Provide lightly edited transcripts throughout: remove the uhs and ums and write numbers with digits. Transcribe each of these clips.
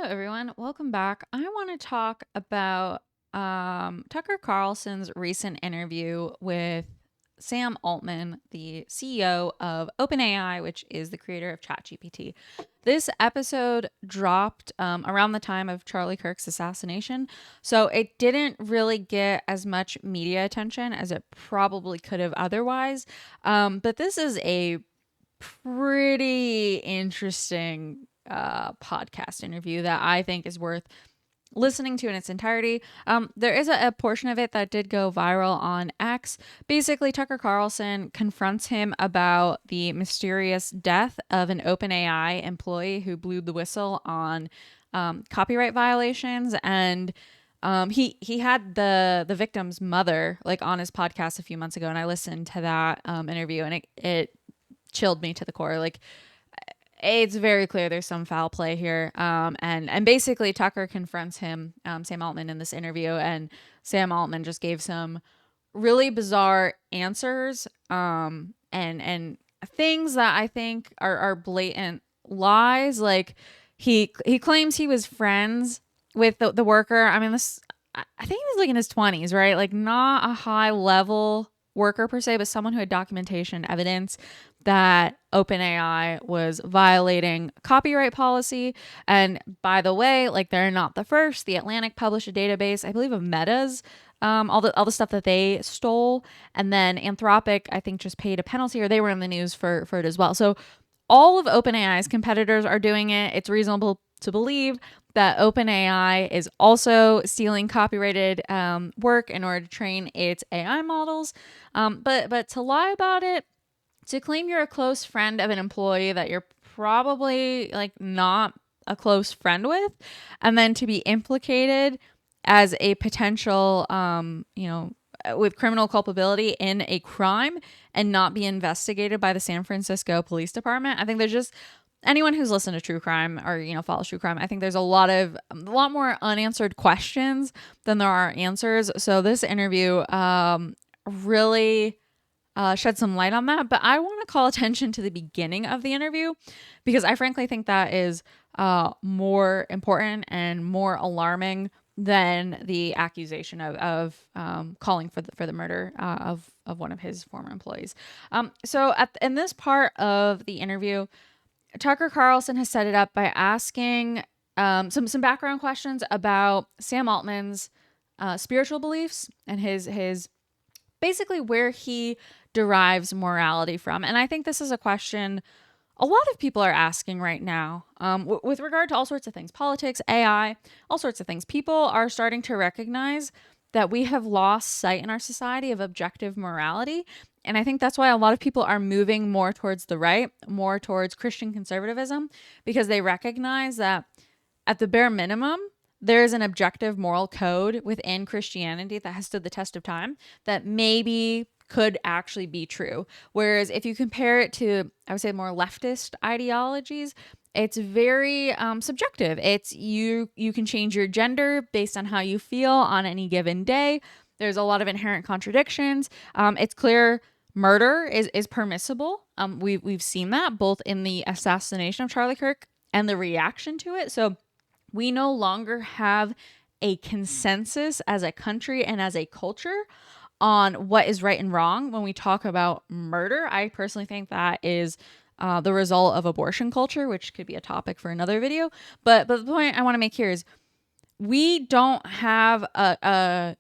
everyone. Welcome back. I want to talk about Tucker Carlson's recent interview with Sam Altman, the CEO of OpenAI, which is the creator of ChatGPT. This episode dropped around the time of Charlie Kirk's assassination, so it didn't really get as much media attention as it probably could have otherwise. But this is a pretty interesting podcast interview that I think is worth listening to in its entirety. There is a portion of it that did go viral on X. Basically, Tucker Carlson confronts him about the mysterious death of an OpenAI employee who blew the whistle on copyright violations, and he had the victim's mother like on his podcast a few months ago, and I listened to that interview, and it chilled me to the core. Like, it's very clear there's some foul play here. And basically Tucker confronts him, Sam Altman, in this interview, and Sam Altman just gave some really bizarre answers, and things that I think are blatant lies. Like, he claims he was friends with the worker. I mean, I think he was like in his 20s, right? Like, not a high level worker per se, but someone who had documentation evidence that OpenAI was violating copyright policy. And by the way, like, they're not the first. The Atlantic published a database, I believe, of Meta's all the stuff that they stole, and then Anthropic, I think, just paid a penalty, or they were in the news for it as well. So all of OpenAI's competitors are doing it. It's reasonable to believe that OpenAI is also stealing copyrighted work in order to train its AI models. But to lie about it, to claim you're a close friend of an employee that you're probably like not a close friend with, and then to be implicated as a potential, with criminal culpability in a crime and not be investigated by the San Francisco Police Department. I think there's just anyone who's listened to true crime or follows true crime. I think there's a lot more unanswered questions than there are answers. So this interview really shed some light on that. But I want to call attention to the beginning of the interview, because I frankly think that is more important and more alarming than the accusation of calling for the murder of one of his former employees. So in this part of the interview, Tucker Carlson has set it up by asking some background questions about Sam Altman's spiritual beliefs and his basically where he derives morality from. And I think this is a question a lot of people are asking right now, with regard to all sorts of things, politics, AI, all sorts of things. People are starting to recognize that we have lost sight in our society of objective morality. And I think that's why a lot of people are moving more towards the right, more towards Christian conservatism, because they recognize that at the bare minimum, there is an objective moral code within Christianity that has stood the test of time that maybe could actually be true. Whereas if you compare it to, I would say, more leftist ideologies, it's very subjective. It's you can change your gender based on how you feel on any given day. There's a lot of inherent contradictions. It's clear murder is permissible. We've seen that both in the assassination of Charlie Kirk and the reaction to it. So we no longer have a consensus as a country and as a culture on what is right and wrong when we talk about murder. I personally think that is the result of abortion culture, which could be a topic for another video. But the point I want to make here is we don't have a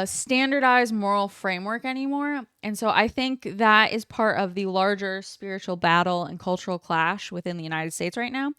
standardized moral framework anymore. And so I think that is part of the larger spiritual battle and cultural clash within the United States right now,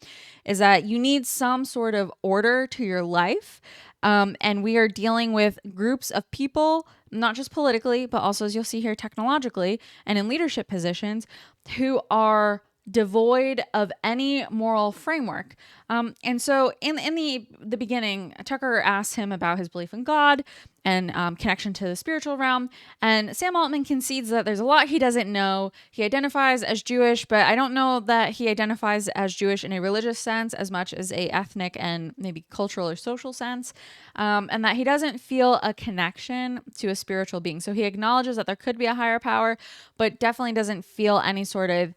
is that you need some sort of order to your life. And we are dealing with groups of people, not just politically, but also, as you'll see here, technologically and in leadership positions, who are devoid of any moral framework. And so in the beginning, Tucker asked him about his belief in God and connection to the spiritual realm. And Sam Altman concedes that there's a lot he doesn't know. He identifies as Jewish, but I don't know that he identifies as Jewish in a religious sense as much as a ethnic and maybe cultural or social sense. And that he doesn't feel a connection to a spiritual being. So he acknowledges that there could be a higher power, but definitely doesn't feel any sort of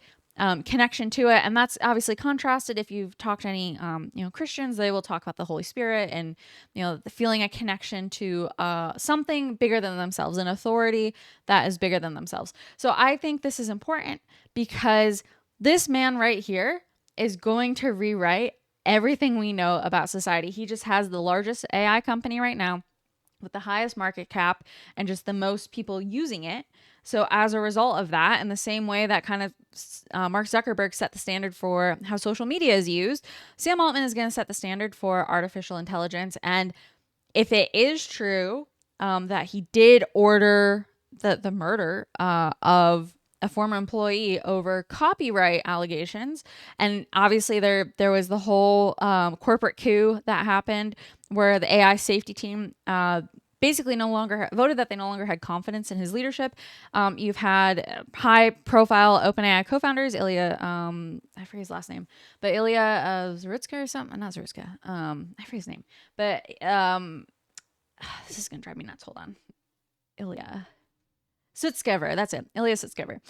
connection to it. And that's obviously contrasted. If you've talked to any, Christians, they will talk about the Holy Spirit and, the feeling a connection to something bigger than themselves, an authority that is bigger than themselves. So I think this is important because this man right here is going to rewrite everything we know about society. He just has the largest AI company right now with the highest market cap and just the most people using it. So as a result of that, in the same way that kind of Mark Zuckerberg set the standard for how social media is used, Sam Altman is going to set the standard for artificial intelligence. And if it is true that he did order the murder of a former employee over copyright allegations, and obviously there was the whole corporate coup that happened where the AI safety team basically no longer voted that they no longer had confidence in his leadership. You've had high-profile OpenAI co-founders, Ilya, I forget his last name, but Ilya Zarutska or something, not Zarutska, I forget his name, but this is gonna drive me nuts. Hold on, Ilya Sutskever, that's it. Ilya Sutskever.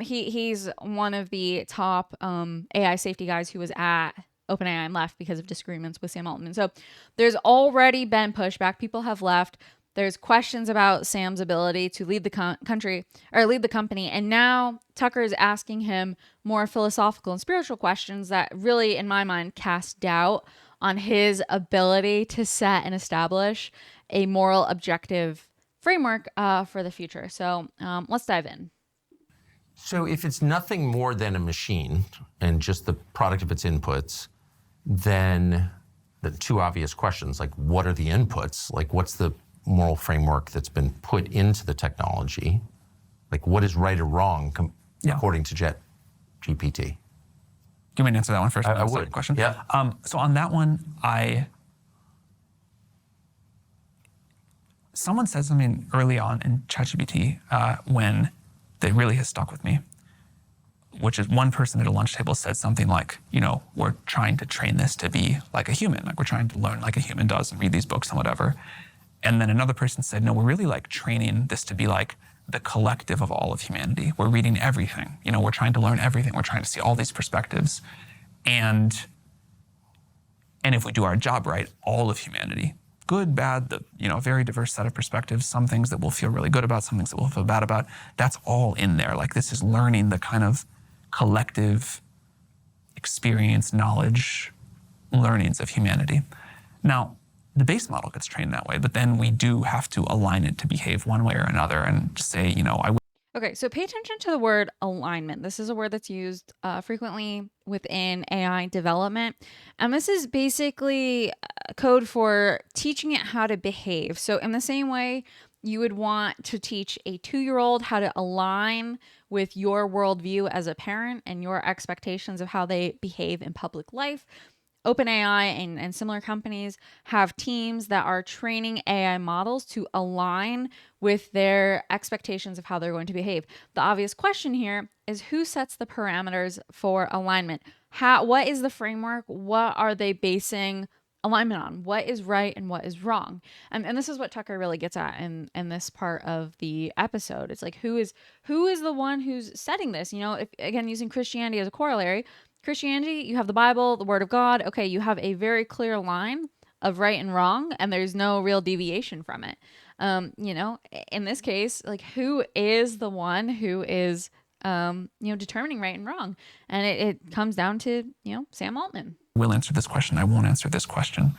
He's one of the top AI safety guys who was at OpenAI and left because of disagreements with Sam Altman. So there's already been pushback. People have left. There's questions about Sam's ability to lead the country or lead the company. And now Tucker is asking him more philosophical and spiritual questions that really, in my mind, cast doubt on his ability to set and establish a moral objective framework for the future. So let's dive in. So if it's nothing more than a machine and just the product of its inputs, then the two obvious questions, like what are the inputs? Like what's the moral framework that's been put into the technology? Like what is right or wrong according to ChatGPT? You want me to answer that one first? I would. Question? Yeah. So on that one, someone said something early on in ChatGPT when that really has stuck with me, which is one person at a lunch table said something like, we're trying to train this to be like a human, like we're trying to learn like a human does and read these books and whatever. And then another person said, no, we're really like training this to be like the collective of all of humanity. We're reading everything, we're trying to learn everything. We're trying to see all these perspectives. And if we do our job right, all of humanity, good, bad, a very diverse set of perspectives, some things that we'll feel really good about, some things that we'll feel bad about, that's all in there. Like this is learning the kind of collective experience, knowledge, learnings of humanity. Now, the base model gets trained that way, but then we do have to align it to behave one way or another and just say, Okay, so pay attention to the word alignment. This is a word that's used frequently within AI development. And this is basically code for teaching it how to behave. So in the same way you would want to teach a 2-year-old how to align with your worldview as a parent and your expectations of how they behave in public life, OpenAI and similar companies have teams that are training AI models to align with their expectations of how they're going to behave. The obvious question here is who sets the parameters for alignment? What is the framework? What are they basing alignment on? What is right and what is wrong? And this is what Tucker really gets at in this part of the episode. It's like, who is the one who's setting this? If, again, using Christianity as a corollary, Christianity, you have the Bible, the Word of God. Okay, you have a very clear line of right and wrong, and there's no real deviation from it. In this case, like who is the one who is, determining right and wrong? And it comes down to, Sam Altman. We'll answer this question. I won't answer this question.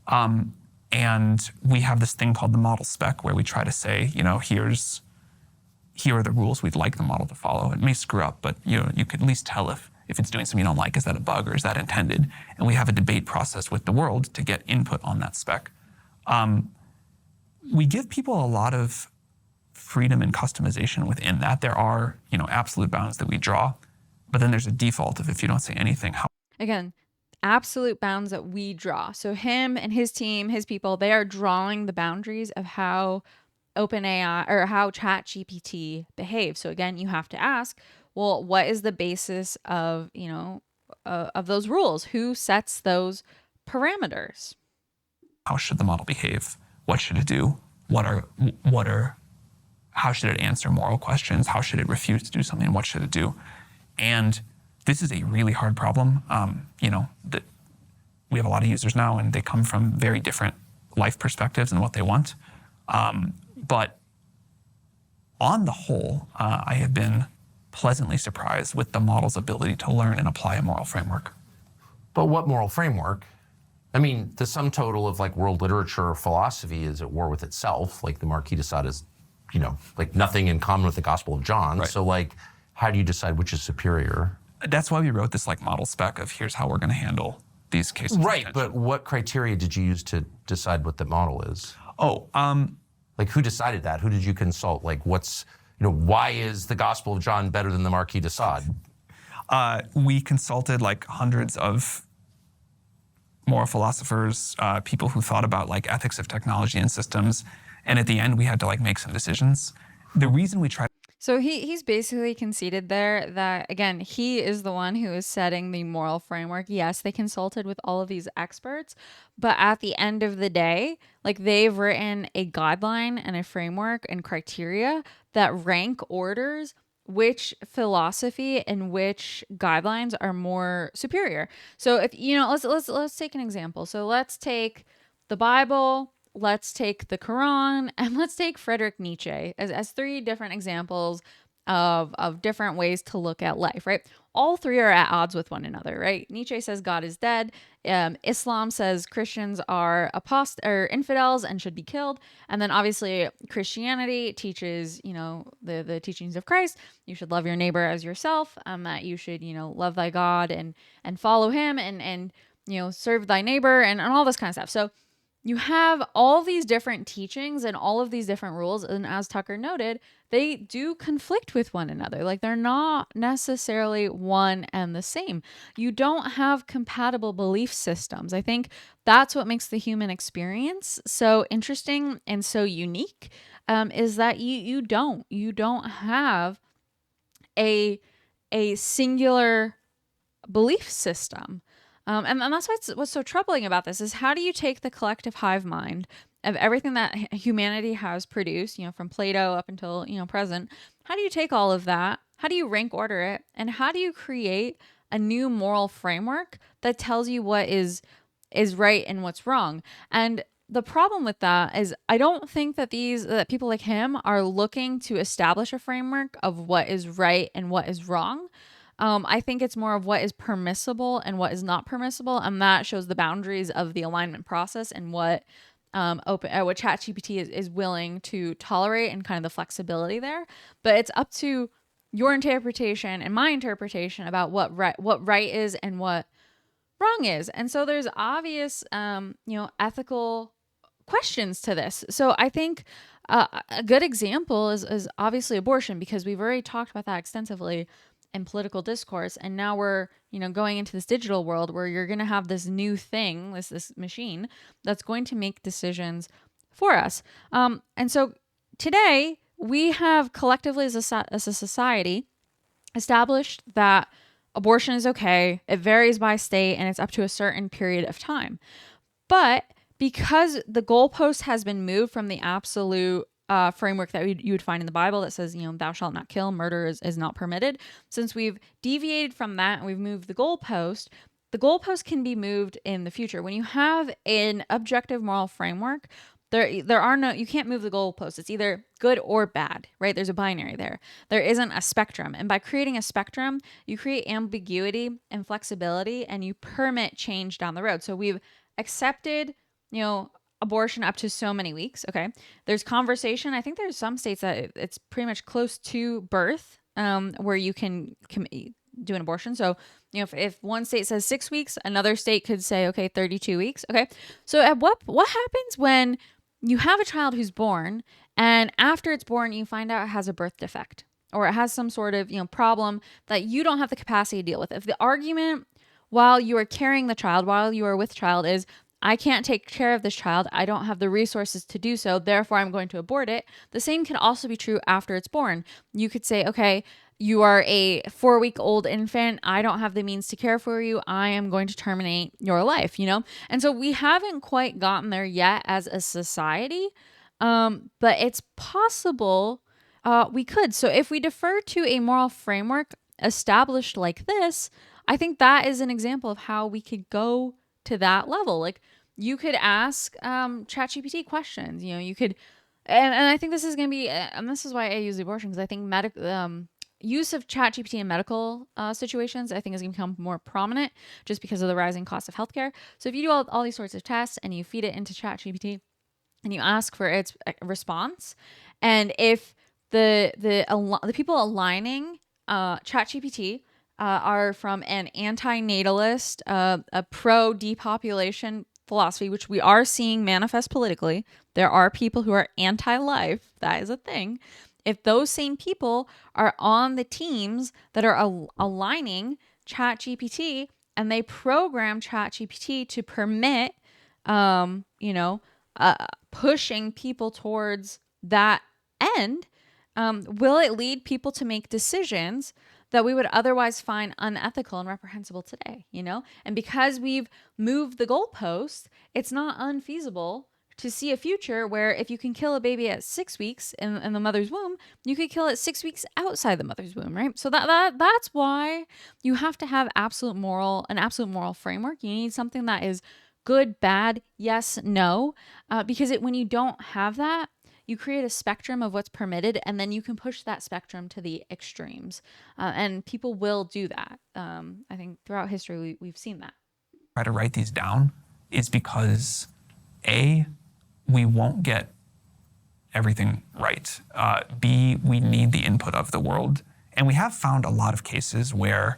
And we have this thing called the model spec where we try to say, here are the rules we'd like the model to follow. It may screw up, but you can at least tell if it's doing something you don't like, is that a bug or is that intended? And we have a debate process with the world to get input on that spec. We give people a lot of freedom and customization within that. There are, absolute bounds that we draw, but then there's a default of if you don't say anything. Again, absolute bounds that we draw. So him and his team, his people, they are drawing the boundaries of how OpenAI or how ChatGPT behaves. So again, you have to ask, well, what is the basis of, of those rules? Who sets those parameters? How should the model behave? What should it do? How should it answer moral questions? How should it refuse to do something? What should it do? And this is a really hard problem. We have a lot of users now, and they come from very different life perspectives and what they want. But on the whole, I have been pleasantly surprised with the model's ability to learn and apply a moral framework. But what moral framework? I mean, the sum total of like world literature or philosophy is at war with itself. Like the Marquis de Sade is, like nothing in common with the Gospel of John. Right. So like, how do you decide which is superior? That's why we wrote this like model spec of here's how we're going to handle these cases. Right, but what criteria did you use to decide what the model is? Like who decided that? Who did you consult? Like why is the Gospel of John better than the Marquis de Sade? We consulted like hundreds of moral philosophers, people who thought about like ethics of technology and systems. And at the end, we had to like make some decisions. The reason we tried. So he's basically conceded there that, again, he is the one who is setting the moral framework. Yes, they consulted with all of these experts, but at the end of the day, like they've written a guideline and a framework and criteria that rank orders which philosophy and which guidelines are more superior. So if let's take an example. So let's take the Bible, let's take the Quran, and let's take Friedrich Nietzsche as three different examples of different ways to look at life, right? All three are at odds with one another, right? Nietzsche says God is dead. Islam says Christians are infidels and should be killed. And then obviously Christianity teaches, the teachings of Christ. You should love your neighbor as yourself, that you should, love thy God and follow him and serve thy neighbor and all this kind of stuff. So you have all these different teachings and all of these different rules. And as Tucker noted, they do conflict with one another. Like they're not necessarily one and the same. You don't have compatible belief systems. I think that's what makes the human experience so interesting and so unique, is that you don't have a singular belief system. And that's what's so troubling about this is how do you take the collective hive mind of everything that humanity has produced, from Plato up until, present, how do you take all of that? How do you rank order it? And how do you create a new moral framework that tells you what is right and what's wrong? And the problem with that is I don't think that that people like him are looking to establish a framework of what is right and what is wrong. I think it's more of what is permissible and what is not permissible, and that shows the boundaries of the alignment process and what what ChatGPT is willing to tolerate and kind of the flexibility there. But it's up to your interpretation and my interpretation about what right is and what wrong is. And so there's obvious ethical questions to this. So I think a good example is obviously abortion, because we've already talked about that extensively in political discourse, and now we're going into this digital world where you're going to have this new thing, this machine that's going to make decisions for us. And so today we have collectively as a society established that abortion is okay. It varies by state and it's up to a certain period of time. But because the goalpost has been moved from the absolute framework that you would find in the Bible that says, thou shalt not kill, murder is not permitted. Since we've deviated from that and we've moved the goalpost can be moved in the future. When you have an objective moral framework, you can't move the goalpost. It's either good or bad, right? There's a binary there. There isn't a spectrum. And by creating a spectrum, you create ambiguity and flexibility, and you permit change down the road. So we've accepted, abortion up to so many weeks. Okay. There's conversation. I think there's some states that it's pretty much close to birth, where you can do an abortion. So, if one state says 6 weeks, another state could say, okay, 32 weeks. Okay. So at what happens when you have a child who's born and after it's born, you find out it has a birth defect or it has some sort of, problem that you don't have the capacity to deal with? If the argument while you are carrying the child, while you are with child is, I can't take care of this child, I don't have the resources to do so, therefore I'm going to abort it. The same can also be true after it's born. You could say, okay, you are a 4-week-old infant, I don't have the means to care for you, I am going to terminate your life, And so we haven't quite gotten there yet as a society, but it's possible we could. So if we defer to a moral framework established like this, I think that is an example of how we could go to that level. Like you could ask ChatGPT questions. You know, you could, and I think this is going to be, and this is why I use the abortion, because I think use of ChatGPT in medical situations, I think is going to become more prominent just because of the rising cost of healthcare. So if you do all these sorts of tests and you feed it into ChatGPT and you ask for its response, and if the people aligning ChatGPT are from an anti-natalist, a pro-depopulation philosophy, which we are seeing manifest politically. There are people who are anti-life. That is a thing. If those same people are on the teams that are aligning ChatGPT and they program ChatGPT to permit, pushing people towards that end, will it lead people to make decisions that we would otherwise find unethical and reprehensible today, you know? And because we've moved the goalpost, it's not unfeasible to see a future where if you can kill a baby at 6 weeks in the mother's womb, you could kill it 6 weeks outside the mother's womb, right? So that's why you have to have an absolute moral framework. You need something that is good, bad, yes, no, because when you don't have that, you create a spectrum of what's permitted, and then you can push that spectrum to the extremes. And people will do that. I think throughout history, we've seen that. Try to write these down is because, A, we won't get everything right. B, we need the input of the world. And we have found a lot of cases where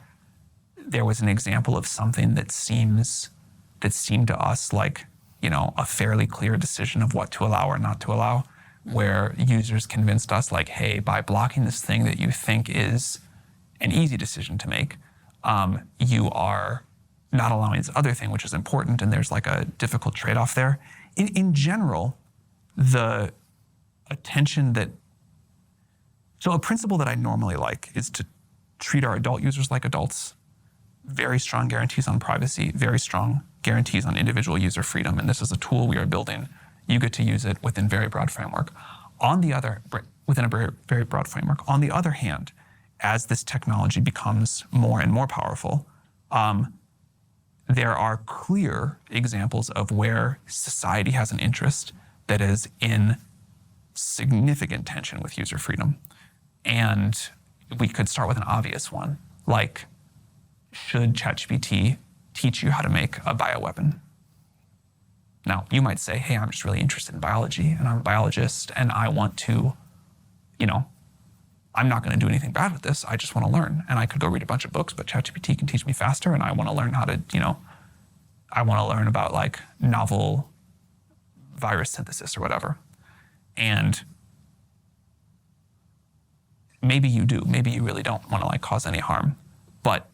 there was an example of something that seemed to us like, you know, a fairly clear decision of what to allow or not to allow, where users convinced us like, hey, by blocking this thing that you think is an easy decision to make, you are not allowing this other thing, which is important, and there's like a difficult trade-off there. In general, the attention that, so a principle that I normally like is to treat our adult users like adults, very strong guarantees on privacy, very strong guarantees on individual user freedom, and this is a tool we are building. You get to use it within very broad framework. Within a very, very broad framework. On the other hand, as this technology becomes more and more powerful, there are clear examples of where society has an interest that is in significant tension with user freedom. And we could start with an obvious one, like, should ChatGPT teach you how to make a bioweapon? Now, you might say, hey, I'm just really interested in biology, and I'm a biologist, and I want to, I'm not going to do anything bad with this. I just want to learn. And I could go read a bunch of books, but ChatGPT can teach me faster, and I want to learn how to, I want to learn about like novel virus synthesis or whatever. And maybe you do. Maybe you really don't want to like cause any harm. But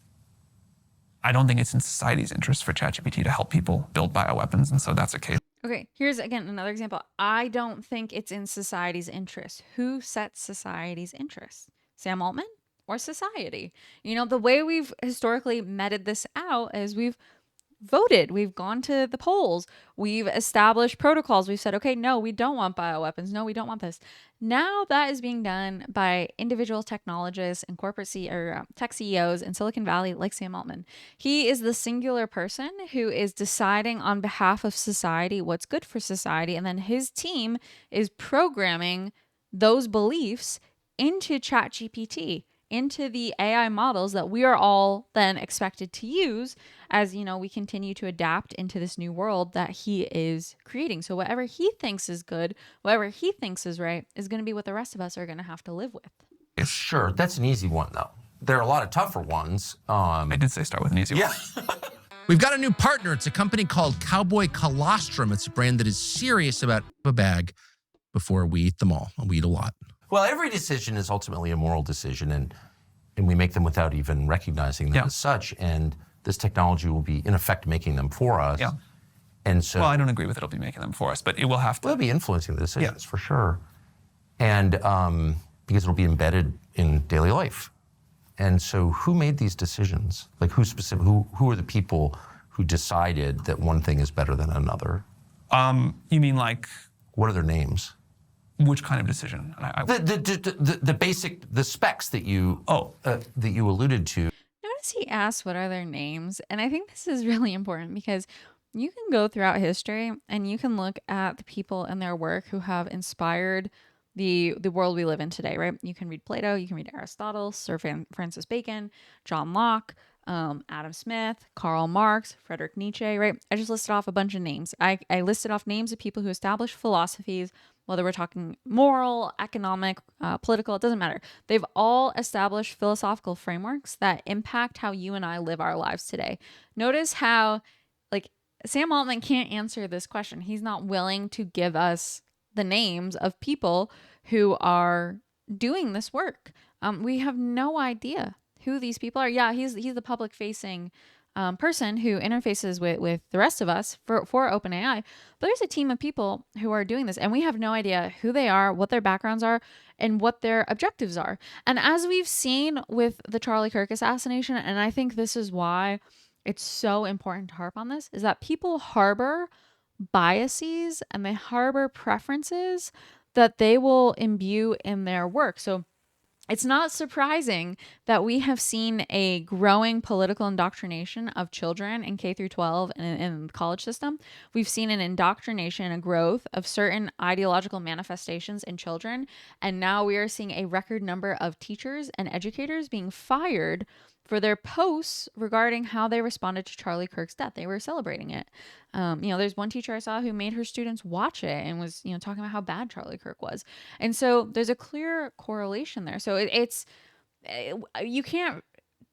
I don't think it's in society's interest for ChatGPT to help people build bioweapons, and so that's a case. Okay, here's again another example. I don't think it's in society's interest. Who sets society's interest? Sam Altman or society? The way we've historically meted this out is we've voted, we've gone to the polls, we've established protocols, we've said, okay, no, we don't want bioweapons, no, we don't want this. Now that is being done by individual technologists and corporate tech CEOs in Silicon Valley, like Sam Altman. He is the singular person who is deciding on behalf of society what's good for society, and then his team is programming those beliefs into ChatGPT, into the AI models that we are all then expected to use as, we continue to adapt into this new world that he is creating. So whatever he thinks is good, whatever he thinks is right, is going to be what the rest of us are going to have to live with. Sure, that's an easy one, though. There are a lot of tougher ones. I did say start with an easy one. We've got a new partner. It's a company called Cowboy Colostrum. It's a brand that is serious about a bag before we eat them all. We eat a lot. Well, every decision is ultimately a moral decision, and we make them without even recognizing them as such. And this technology will be, in effect, making them for us. Yeah. And so, well, I don't agree with it'll be making them for us, but it will have to. It'll be influencing the decisions for sure. And because it'll be embedded in daily life. And so who made these decisions? Like who are the people who decided that one thing is better than another? You mean like? What are their names? Which kind of decision? The basic, the specs that you alluded to. Notice he asked what are their names, and I think this is really important because you can go throughout history and you can look at the people and their work who have inspired the world we live in today, right? You can read Plato, you can read Aristotle, Francis Bacon, John Locke, Adam Smith, Karl Marx, Friedrich Nietzsche, right? I just listed off a bunch of names. I listed off names of people who established philosophies, whether we're talking moral, economic, political, it doesn't matter. They've all established philosophical frameworks that impact how you and I live our lives today. Notice how, like, Sam Altman can't answer this question. He's not willing to give us the names of people who are doing this work. We have no idea who these people are. Yeah, he's the public facing person who interfaces with the rest of us for OpenAI. But there's a team of people who are doing this, and we have no idea who they are, what their backgrounds are, and what their objectives are. And as we've seen with the Charlie Kirk assassination, and I think this is why it's so important to harp on this, is that people harbor biases and they harbor preferences that they will imbue in their work. So it's not surprising that we have seen a growing political indoctrination of children in K through 12 and in the college system. We've seen an indoctrination, a growth of certain ideological manifestations in children. And now we are seeing a record number of teachers and educators being fired for their posts regarding how they responded to Charlie Kirk's death. They were celebrating it. There's one teacher I saw who made her students watch it and was, talking about how bad Charlie Kirk was. And so there's a clear correlation there. So you can't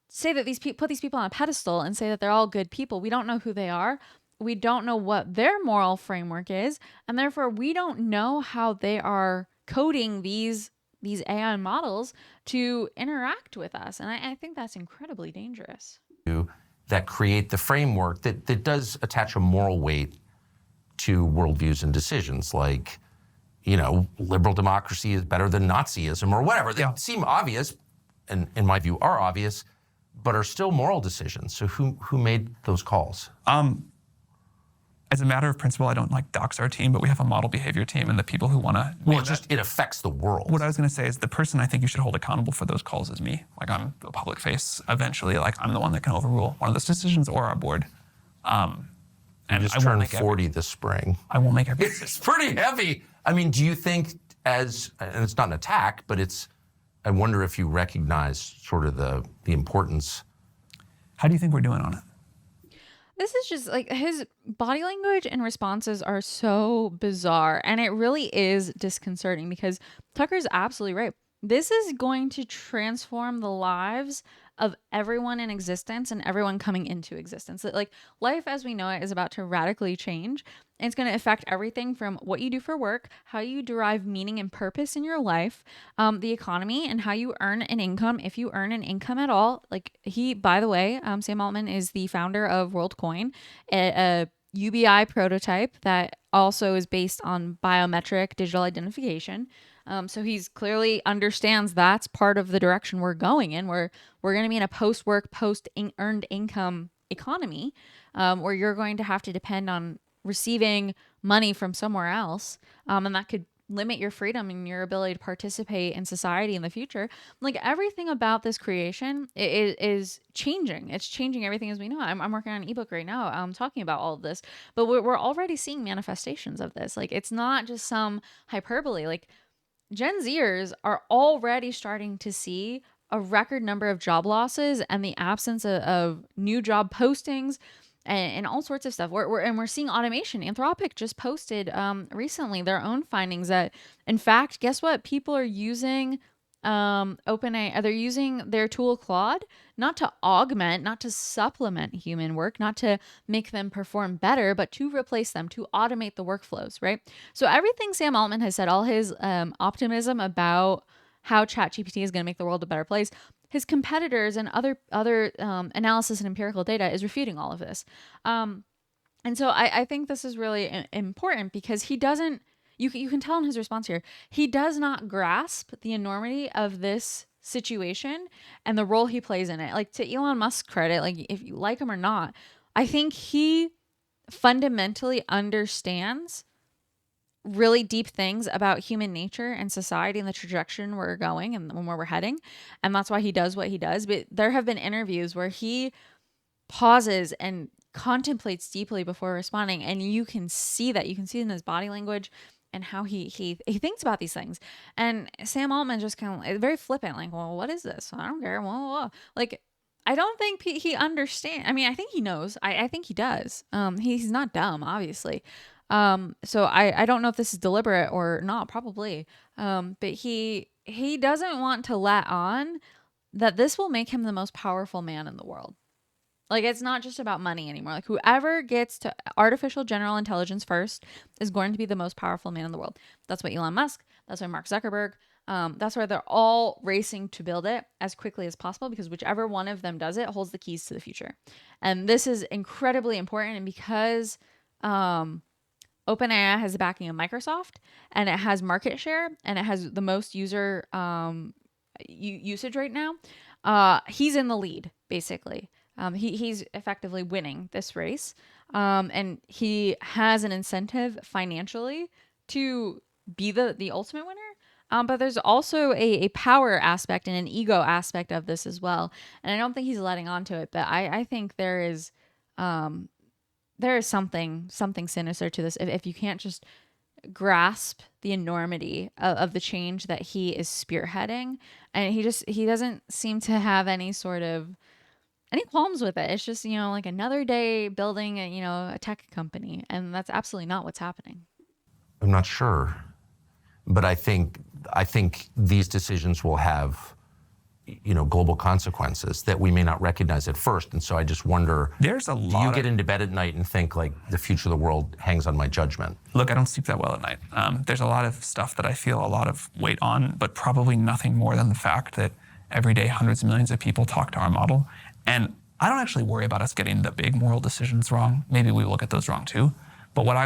say that put these people on a pedestal and say that they're all good people. We don't know who they are. We don't know what their moral framework is. And therefore, we don't know how they are coding these AI models to interact with us. And I think that's incredibly dangerous. That create the framework that does attach a moral weight to worldviews and decisions, like, liberal democracy is better than Nazism or whatever. They seem obvious, and in my view are obvious, but are still moral decisions. So who made those calls? As a matter of principle, I don't dox our team, but we have a model behavior team, and the people who want to... Well, it affects the world. What I was going to say is the person I think you should hold accountable for those calls is me. I'm the public face eventually. I'm the one that can overrule one of those decisions or our board. And I just turned 40 this spring. I won't make every It's pretty heavy. I mean, do you think and it's not an attack, but I wonder if you recognize sort of the importance. How do you think we're doing on it? This is just his body language and responses are so bizarre, and it really is disconcerting because Tucker's absolutely right. This is going to transform the lives of everyone in existence and everyone coming into existence. Life as we know it is about to radically change. And it's going to affect everything from what you do for work, how you derive meaning and purpose in your life, the economy, and how you earn an income, if you earn an income at all. By the way, Sam Altman is the founder of WorldCoin, a UBI prototype that also is based on biometric digital identification. So he's clearly understands that's part of the direction we're going in. We're going to be in a post-work, post-earned income economy, where you're going to have to depend on receiving money from somewhere else, and that could limit your freedom and your ability to participate in society in the future. Everything about this creation is changing. It's changing everything as we know. I'm working on an ebook right now talking about all of this, but we're already seeing manifestations of this. It's not just some hyperbole. Gen Zers are already starting to see a record number of job losses and the absence of new job postings and all sorts of stuff. We're seeing automation. Anthropic just posted recently their own findings that, in fact, guess what? People are using OpenAI. They're using their tool Claude not to augment, not to supplement human work, not to make them perform better, but to replace them, to automate the workflows, right? So everything Sam Altman has said, all his optimism about how ChatGPT is going to make the world a better place, his competitors and other analysis and empirical data is refuting all of this. And so I think this is really important because he doesn't, you can tell in his response here, he does not grasp the enormity of this situation and the role he plays in it. To Elon Musk's credit, if you like him or not, I think he fundamentally understands really deep things about human nature and society and the trajectory we're going and where we're heading. And that's why he does what he does. But there have been interviews where he pauses and contemplates deeply before responding. And you can see that. You can see it in his body language and how he thinks about these things. And Sam Altman just kind of very flippant, like, well, what is this? I don't care. Well, like, I don't think he understands. I mean, I think he knows. I think he does. He's not dumb, obviously. So I don't know if this is deliberate or not, probably. But he doesn't want to let on that this will make him the most powerful man in the world. Like, it's not just about money anymore. Like, whoever gets to artificial general intelligence first is going to be the most powerful man in the world. That's why Elon Musk, that's why Mark Zuckerberg, that's why they're all racing to build it as quickly as possible, because whichever one of them does it holds the keys to the future. And this is incredibly important. And because OpenAI has the backing of Microsoft, and it has market share, and it has the most user usage right now, he's in the lead, basically. He's effectively winning this race. And he has an incentive financially to be the ultimate winner. But there's also a power aspect and an ego aspect of this as well. And I don't think he's letting on to it, but I think there is something sinister to this. If you can't just grasp the enormity of the change that he is spearheading, and he doesn't seem to have any qualms with it. It's just, like another day building a tech company, and that's absolutely not what's happening. I'm not sure, but I think these decisions will have, global consequences that we may not recognize at first. And so I just wonder, do you get into bed at night and think like the future of the world hangs on my judgment? Look, I don't sleep that well at night. There's a lot of stuff that I feel a lot of weight on, but probably nothing more than the fact that every day hundreds of millions of people talk to our model. And I don't actually worry about us getting the big moral decisions wrong. Maybe we will get those wrong too. But what I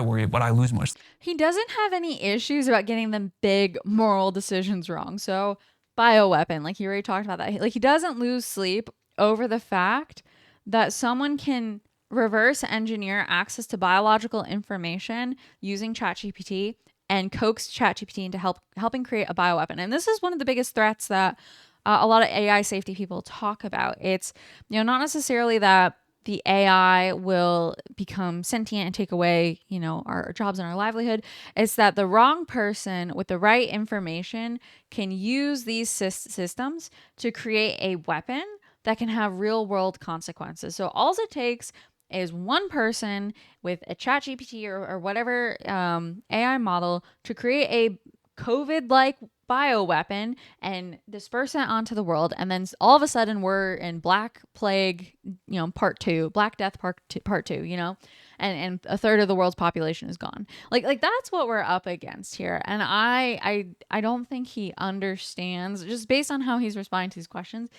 lose most. He doesn't have any issues about getting the big moral decisions wrong. So bioweapon, like you already talked about that. Like, he doesn't lose sleep over the fact that someone can reverse engineer access to biological information using ChatGPT and coax ChatGPT into helping create a bioweapon. And this is one of the biggest threats that a lot of AI safety people talk about. It's, not necessarily that the AI will become sentient and take away, our jobs and our livelihood. It's that the wrong person with the right information can use these systems to create a weapon that can have real world consequences. So all it takes is one person with a ChatGPT or whatever AI model to create a COVID-like bioweapon and disperse it onto the world, and then all of a sudden we're in Black Plague, part 2, Black Death part 2, and a third of the world's population is gone. Like that's what we're up against here. And I don't think he understands, just based on how he's responding to these questions.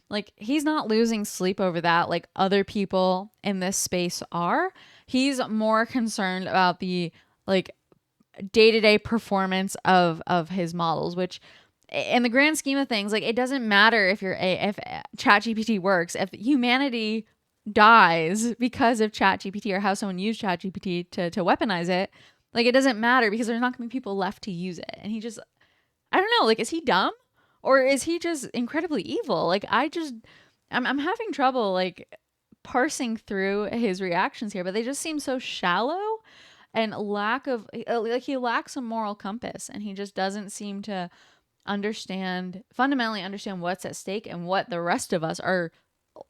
Like, he's not losing sleep over that like other people in this space are. He's more concerned about the day-to-day performance of his models, which in the grand scheme of things, like, it doesn't matter if ChatGPT works. If humanity dies because of ChatGPT or how someone used ChatGPT to weaponize it, like, it doesn't matter, because there's not gonna be people left to use it. And I don't know, like, is he dumb or is he just incredibly evil? Like, I'm having trouble like parsing through his reactions here, but they just seem so shallow and he lacks a moral compass, and he just doesn't seem to fundamentally understand what's at stake and what the rest of us are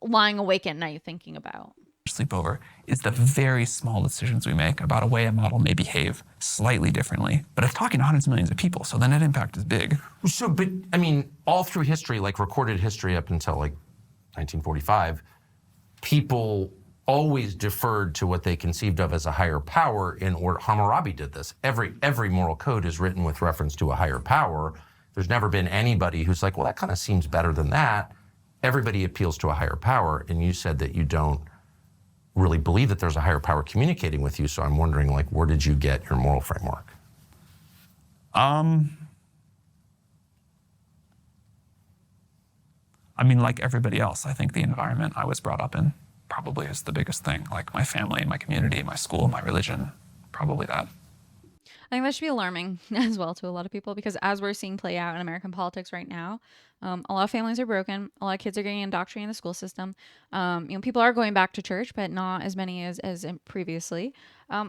lying awake at night thinking about. Sleepover is the very small decisions we make about a way a model may behave slightly differently. But it's talking to hundreds of millions of people, so the net impact is big. So, but I mean, all through history, like recorded history up until like 1945, people always deferred to what they conceived of as a higher power. Hammurabi did this. Every moral code is written with reference to a higher power. There's never been anybody who's like, well, that kind of seems better than that. Everybody appeals to a higher power. And you said that you don't really believe that there's a higher power communicating with you. So I'm wondering, like, where did you get your moral framework? I mean, like everybody else, I think the environment I was brought up in probably is the biggest thing. Like my family, my community, my school, my religion, probably that. I think that should be alarming as well to a lot of people, because as we're seeing play out in American politics right now, a lot of families are broken. A lot of kids are getting indoctrinated in the school system. People are going back to church, but not as many as previously.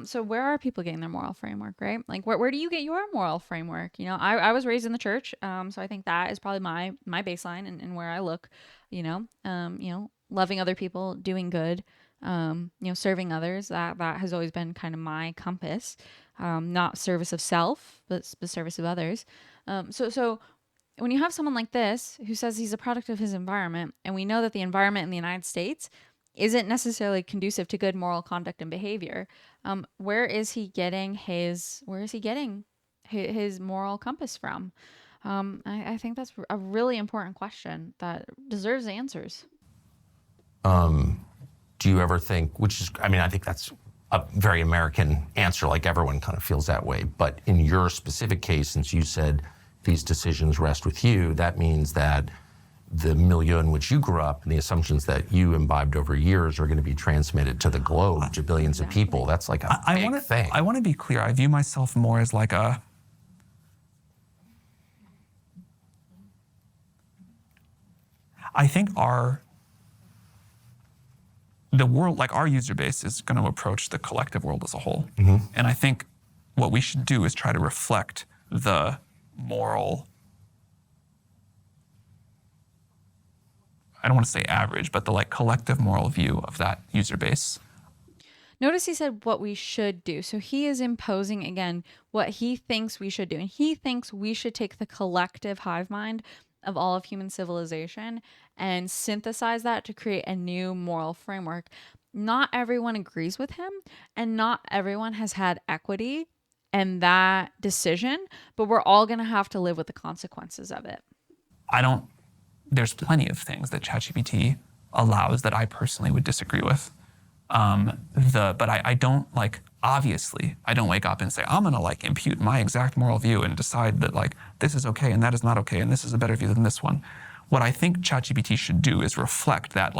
So where are people getting their moral framework, right? Like where do you get your moral framework? I was raised in the church, so I think that is probably my baseline and where I look. Loving other people, doing good, serving others. That has always been kind of my compass. Not service of self, but the service of others. So when you have someone like this who says he's a product of his environment, and we know that the environment in the United States isn't necessarily conducive to good moral conduct and behavior, where is he getting his moral compass from? I think that's a really important question that deserves answers. Do you ever think, I think that's a very American answer, like everyone kind of feels that way. But in your specific case, since you said these decisions rest with you, that means that the milieu in which you grew up and the assumptions that you imbibed over years are going to be transmitted to the globe, to billions of people. That's like a big thing. I want to be clear. I view myself more as like I think the world, like our user base, is going to approach the collective world as a whole. And I think what we should do is try to reflect the moral, I don't want to say average, but the like collective moral view of that user base. Notice he said what we should do. So he is imposing, again, what he thinks we should do. And he thinks we should take the collective hive mind of all of human civilization and synthesize that to create a new moral framework. Not everyone agrees with him, and not everyone has had equity in that decision, but we're all going to have to live with the consequences of it. There's plenty of things that ChatGPT allows that I personally would disagree with. But I don't obviously, I don't wake up and say, I'm going to impute my exact moral view and decide that this is okay and that is not okay and this is a better view than this one. What I think ChatGPT should do is reflect that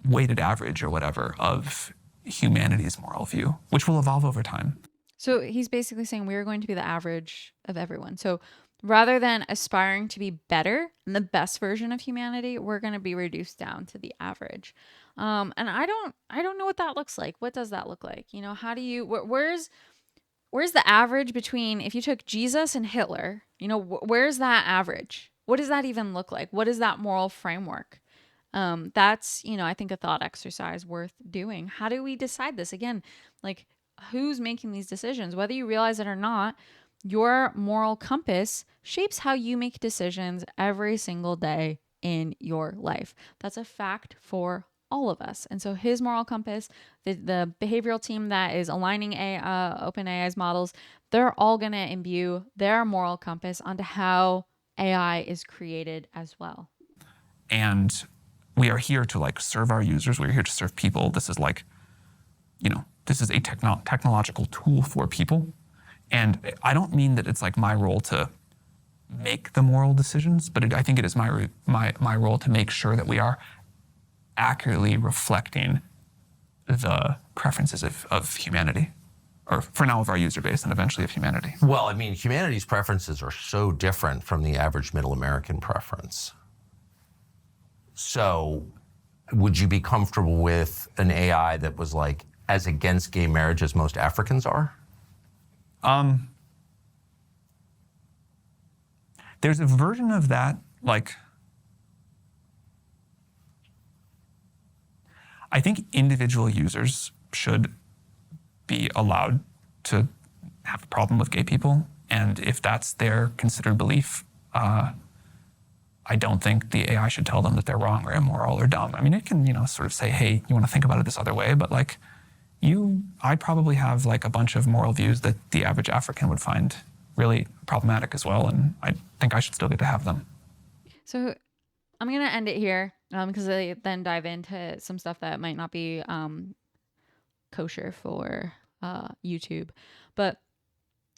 weighted average or whatever of humanity's moral view, which will evolve over time. So he's basically saying we're going to be the average of everyone. So rather than aspiring to be better and the best version of humanity, we're going to be reduced down to the average. And I don't know what that looks like. What does that look like? How do you, where's the average between, if you took Jesus and Hitler, where's that average? What does that even look like? What is that moral framework? That's, I think a thought exercise worth doing. How do we decide this? Again, who's making these decisions? Whether you realize it or not, your moral compass shapes how you make decisions every single day in your life. That's a fact for all of us. And so his moral compass, the behavioral team that is aligning OpenAI's models, they're all going to imbue their moral compass onto how AI is created as well. And we are here to serve our users. We're here to serve people. This is this is a technological tool for people. And I don't mean that it's my role to make the moral decisions, but I think it is my role to make sure that we are accurately reflecting the preferences of humanity, or for now of our user base and eventually of humanity. Well, humanity's preferences are so different from the average middle American preference. So would you be comfortable with an AI that was as against gay marriage as most Africans are? There's a version of that, I think individual users should be allowed to have a problem with gay people. And if that's their considered belief, I don't think the AI should tell them that they're wrong or immoral or dumb. It can, sort of say, hey, you want to think about it this other way, but I probably have a bunch of moral views that the average African would find really problematic as well, and I think I should still get to have them. So I'm going to end it here because I then dive into some stuff that might not be kosher for YouTube. But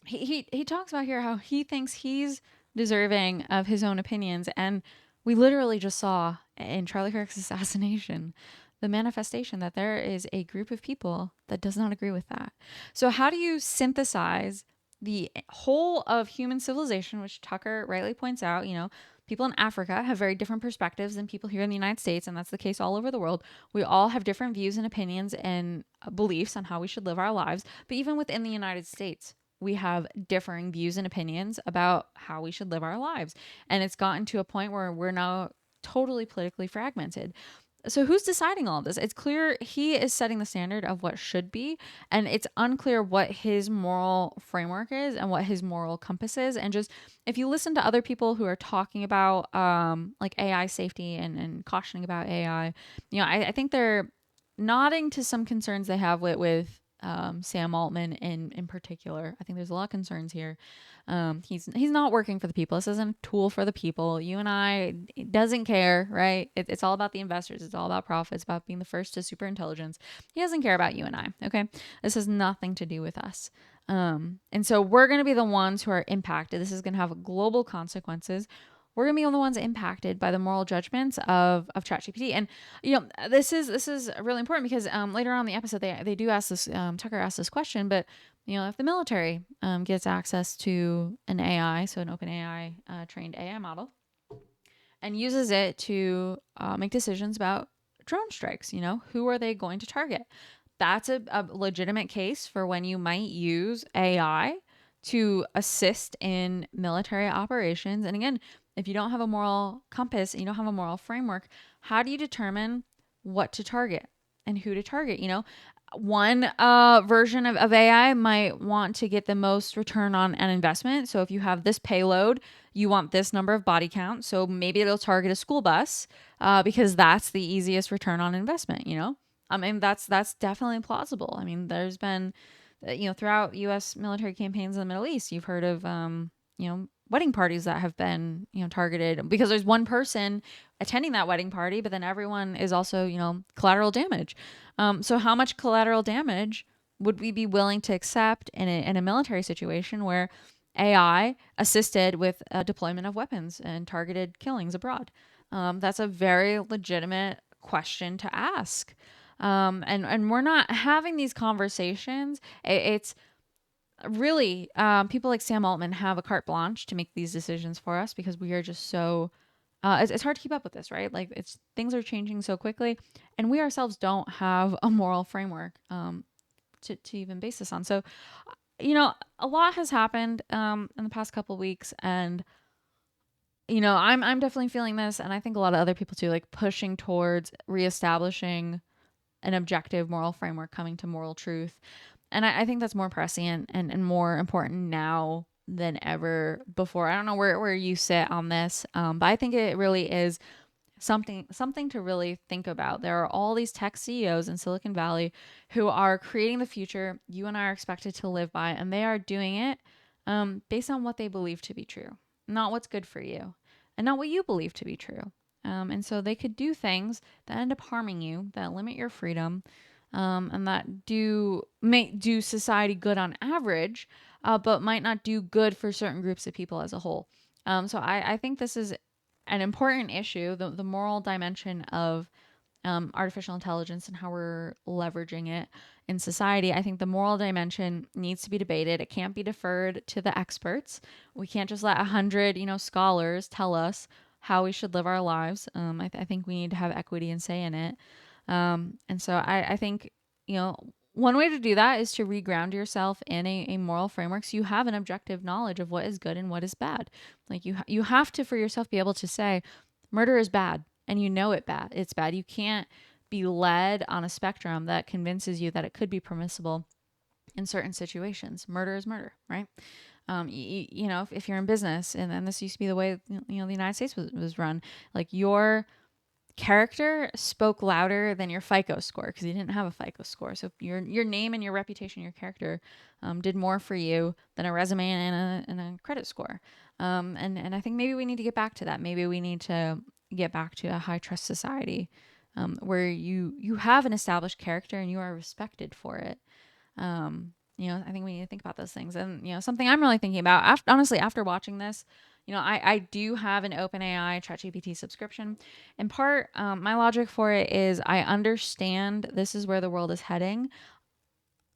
he talks about here how he thinks he's deserving of his own opinions, and we literally just saw in Charlie Kirk's assassination the manifestation that there is a group of people that does not agree with that. So how do you synthesize the whole of human civilization, which Tucker rightly points out, people in Africa have very different perspectives than people here in the United States, and that's the case all over the world. We all have different views and opinions and beliefs on how we should live our lives. But even within the United States, we have differing views and opinions about how we should live our lives. And it's gotten to a point where we're now totally politically fragmented. So who's deciding all of this? It's clear he is setting the standard of what should be, and it's unclear what his moral framework is and what his moral compass is. And just if you listen to other people who are talking about like AI safety and cautioning about AI, I think they're nodding to some concerns they have with Sam Altman in particular. I think there's a lot of concerns here. He's not working for the people. This isn't a tool for the people. You and I, it doesn't care, right? It's all about the investors. It's all about profits, about being the first to super intelligence. He doesn't care about you and I. Okay, this has nothing to do with us. And so we're going to be the ones who are impacted. This is going to have global consequences. We're gonna be the ones impacted by the moral judgments of ChatGPT. And this is really important because later on in the episode they do ask this, Tucker asks this question, but if the military gets access to an AI, so an OpenAI trained AI model, and uses it to make decisions about drone strikes, who are they going to target? That's a legitimate case for when you might use AI to assist in military operations. And again, if you don't have a moral compass and you don't have a moral framework, how do you determine what to target and who to target? One version of AI might want to get the most return on an investment. So if you have this payload, you want this number of body count. So maybe it'll target a school bus because that's the easiest return on investment, I mean, that's definitely plausible. I mean, there's been, throughout U.S. military campaigns in the Middle East, you've heard of, wedding parties that have been, targeted because there's one person attending that wedding party, but then everyone is also, collateral damage. So how much collateral damage would we be willing to accept in a military situation where AI assisted with deployment of weapons and targeted killings abroad? That's a very legitimate question to ask. And we're not having these conversations. It's really people like Sam Altman have a carte blanche to make these decisions for us because we are just so it's hard to keep up with this, right? Like things are changing so quickly, and we ourselves don't have a moral framework to even base this on. So a lot has happened in the past couple of weeks, and I'm definitely feeling this, and I think a lot of other people too, like pushing towards reestablishing an objective moral framework, coming to moral truth. And I think that's more prescient and more important now than ever before. I don't know where you sit on this, but I think it really is something to really think about. There are all these tech CEOs in Silicon Valley who are creating the future you and I are expected to live by, and they are doing it based on what they believe to be true, not what's good for you, and not what you believe to be true. And so they could do things that end up harming you, that limit your freedom, and that do society good on average, but might not do good for certain groups of people as a whole. So I think this is an important issue, the moral dimension of artificial intelligence and how we're leveraging it in society. I think the moral dimension needs to be debated. It can't be deferred to the experts. We can't just let 100, scholars tell us how we should live our lives. I think we need to have equity and say in it. And so I think, one way to do that is to reground yourself in a moral framework so you have an objective knowledge of what is good and what is bad. Like you have to, for yourself, be able to say murder is bad and it's bad. You can't be led on a spectrum that convinces you that it could be permissible in certain situations. Murder is murder, right? If you're in business, and this used to be the way, the United States was run, like your character spoke louder than your FICO score because you didn't have a FICO score. So your name and your reputation, your character, did more for you than a resume and a credit score. And I think maybe we need to get back to that. Maybe we need to get back to a high trust society where you have an established character and you are respected for it. I think we need to think about those things. And something I'm really thinking about honestly after watching this, I do have an OpenAI ChatGPT subscription. In part, my logic for it is I understand this is where the world is heading.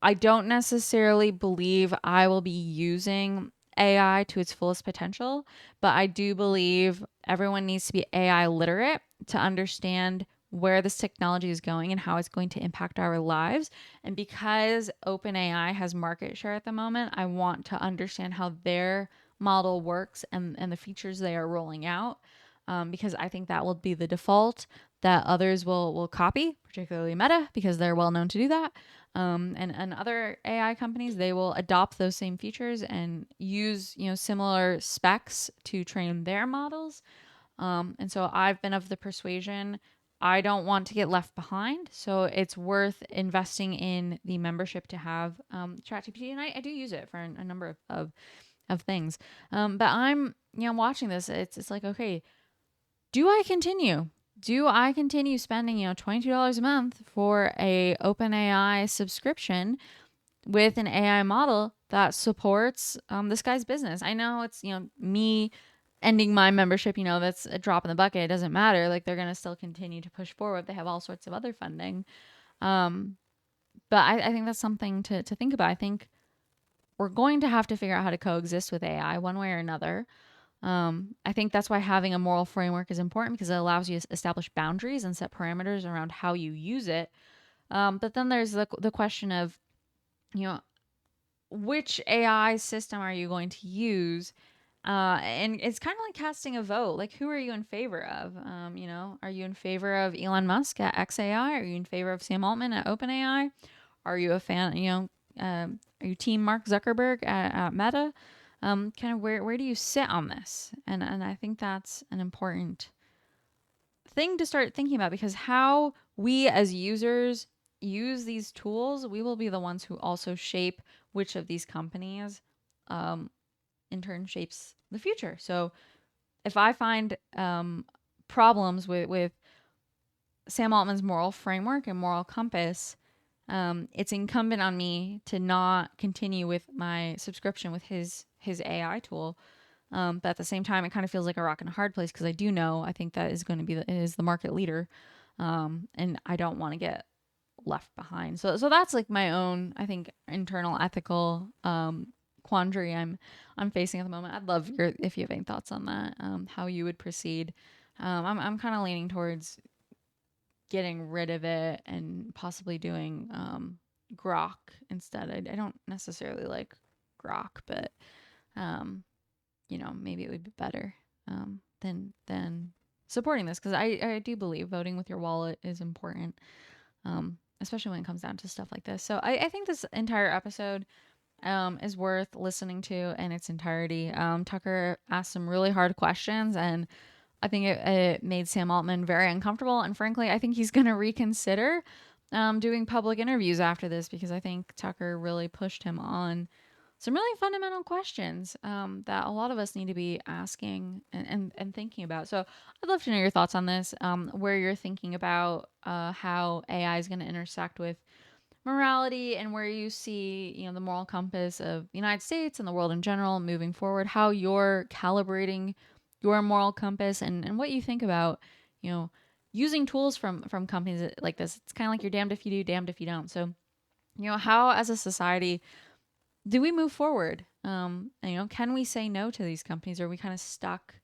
I don't necessarily believe I will be using AI to its fullest potential, but I do believe everyone needs to be AI literate to understand where this technology is going and how it's going to impact our lives. And because OpenAI has market share at the moment, I want to understand how their model works and the features they are rolling out, because I think that will be the default that others will copy, particularly Meta, because they're well known to do that. And other AI companies, they will adopt those same features and use similar specs to train their models. And so I've been of the persuasion I don't want to get left behind. So it's worth investing in the membership to have ChatGPT, and I do use it for a number of things. But I'm watching this. It's like, okay, do I continue? Do I continue spending $22 a month for a OpenAI subscription with an AI model that supports this guy's business? I know it's me ending my membership. That's a drop in the bucket. It doesn't matter. Like, they're gonna still continue to push forward. They have all sorts of other funding. Um, but I think that's something to think about. I think we're going to have to figure out how to coexist with AI one way or another. I think that's why having a moral framework is important, because it allows you to establish boundaries and set parameters around how you use it. But then there's the question of, you know, which AI system are you going to use? And it's kind of like casting a vote. Like, who are you in favor of? Are you in favor of Elon Musk at XAI? Are you in favor of Sam Altman at OpenAI? Are you a fan? Are you team Mark Zuckerberg at Meta? Kind of where do you sit on this? And I think that's an important thing to start thinking about, because how we as users use these tools, we will be the ones who also shape which of these companies in turn shapes the future. So if I find problems with Sam Altman's moral framework and moral compass, it's incumbent on me to not continue with my subscription with his AI tool. But at the same time, it kind of feels like a rock and a hard place, because I do know I think that is going to be is the market leader, and I don't want to get left behind. So that's like my own, I think, internal ethical quandary I'm facing at the moment. I'd love if you have any thoughts on that, how you would proceed. I'm kind of leaning towards getting rid of it and possibly doing grok instead. I don't necessarily like grok, but maybe it would be better than supporting this, because I do believe voting with your wallet is important, especially when it comes down to stuff like this. So I think this entire episode is worth listening to in its entirety. Tucker asked some really hard questions, and I think it made Sam Altman very uncomfortable. And frankly, I think he's going to reconsider doing public interviews after this, because I think Tucker really pushed him on some really fundamental questions that a lot of us need to be asking and thinking about. So I'd love to know your thoughts on this, where you're thinking about how AI is going to intersect with morality, and where you see the moral compass of the United States and the world in general moving forward, how you're calibrating your moral compass, and what you think about using tools from companies like this. It's kind of like you're damned if you do, damned if you don't. So how as a society do we move forward? Can we say no to these companies? Or are we kind of stuck,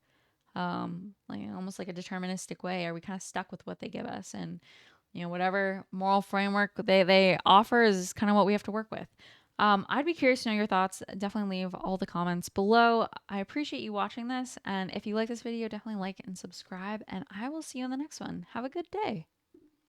like almost like a deterministic way? Are we kind of stuck with what they give us? And whatever moral framework they offer is kind of what we have to work with. I'd be curious to know your thoughts. Definitely leave all the comments below. I appreciate you watching this. And if you like this video, definitely like and subscribe. And I will see you in the next one. Have a good day.